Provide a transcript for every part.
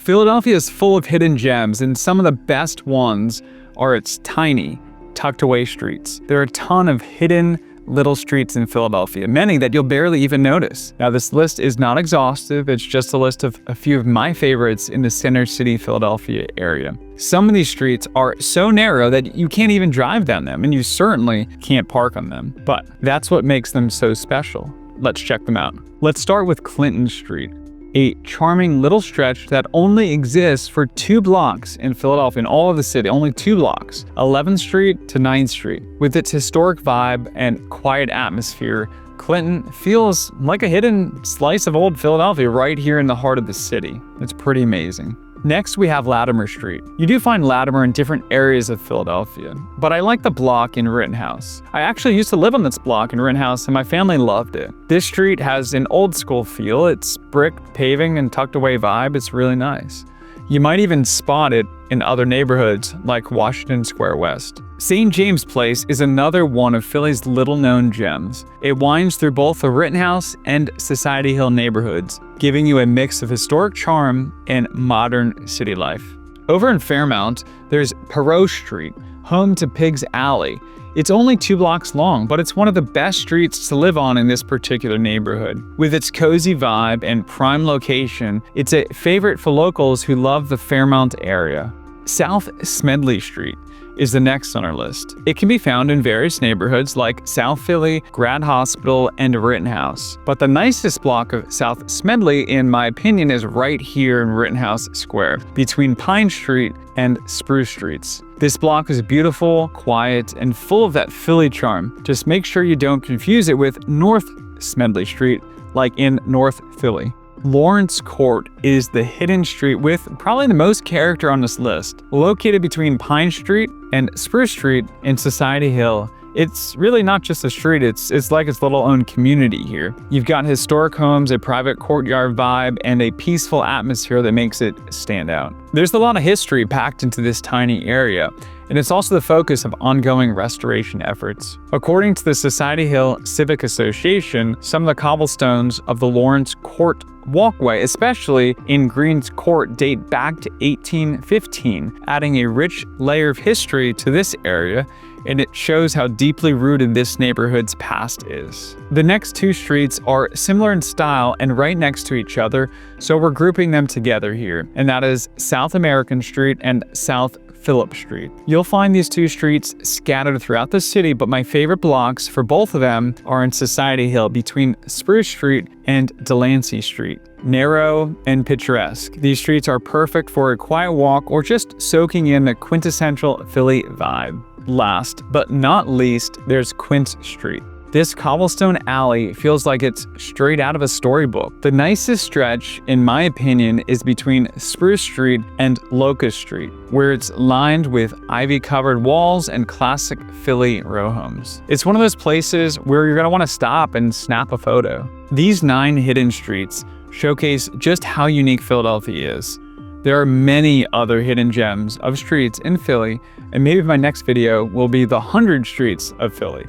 Philadelphia is full of hidden gems, and some of the best ones are its tiny, tucked away streets. There are a ton of hidden little streets in Philadelphia, many that you'll barely even notice. Now, this list is not exhaustive, it's just a list of a few of my favorites in the Center City Philadelphia area. Some of these streets are so narrow that you can't even drive down them, and you certainly can't park on them. But that's what makes them so special. Let's check them out. Let's start with Clinton Street, a charming little stretch that only exists for 2 blocks in Philadelphia, in all of the city, only 2 blocks, 11th Street to 9th Street. With its historic vibe and quiet atmosphere, Clinton feels like a hidden slice of old Philadelphia right here in the heart of the city. It's pretty amazing. Next, we have Latimer Street. You do find Latimer in different areas of Philadelphia, but I like the block in Rittenhouse. I actually used to live on this block in Rittenhouse, and my family loved it. This street has an old school feel. It's brick paving and tucked away vibe. It's really nice. You might even spot it in other neighborhoods like Washington Square West. St. James Place is another one of Philly's little-known gems. It winds through both the Rittenhouse and Society Hill neighborhoods, giving you a mix of historic charm and modern city life. Over in Fairmount, there's Perot Street, home to Pig's Alley. It's only 2 blocks long, but it's one of the best streets to live on in this particular neighborhood. With its cozy vibe and prime location, it's a favorite for locals who love the Fairmount area. South Smedley Street is the next on our list. It can be found in various neighborhoods like South Philly, Grad Hospital, and Rittenhouse. But the nicest block of South Smedley, in my opinion, is right here in Rittenhouse Square, between Pine Street and Spruce Streets. This block is beautiful, quiet, and full of that Philly charm. Just make sure you don't confuse it with North Smedley Street, like in North Philly. Lawrence Court is the hidden street with probably the most character on this list. Located between Pine Street and Spruce Street in Society Hill, it's really not just a street, it's like its little own community here. You've got historic homes, a private courtyard vibe, and a peaceful atmosphere that makes it stand out. There's a lot of history packed into this tiny area, and it's also the focus of ongoing restoration efforts. According to the Society Hill Civic Association, some of the cobblestones of the Lawrence Court walkway, especially in Green's Court, date back to 1815, adding a rich layer of history to this area, and it shows how deeply rooted this neighborhood's past is. The next 2 streets are similar in style and right next to each other, so we're grouping them together here, and that is South American Street and South Phillip Street. You'll find these 2 streets scattered throughout the city, but my favorite blocks for both of them are in Society Hill between Spruce Street and Delancey Street. Narrow and picturesque, these streets are perfect for a quiet walk or just soaking in the quintessential Philly vibe. Last but not least, there's Quint Street. This cobblestone alley feels like it's straight out of a storybook. The nicest stretch, in my opinion, is between Spruce Street and Locust Street, where it's lined with ivy-covered walls and classic Philly row homes. It's one of those places where you're gonna wanna stop and snap a photo. These 9 hidden streets showcase just how unique Philadelphia is. There are many other hidden gems of streets in Philly, and maybe my next video will be the 100 streets of Philly.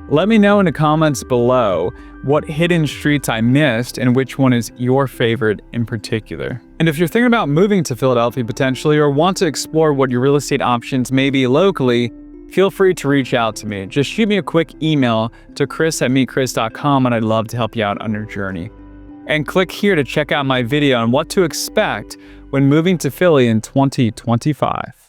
Let me know in the comments below what hidden streets I missed and which one is your favorite in particular. And if you're thinking about moving to Philadelphia potentially, or want to explore what your real estate options may be locally, feel free to reach out to me. Just shoot me a quick email to chris@meetchris.com, and I'd love to help you out on your journey. And click here to check out my video on what to expect when moving to Philly in 2025.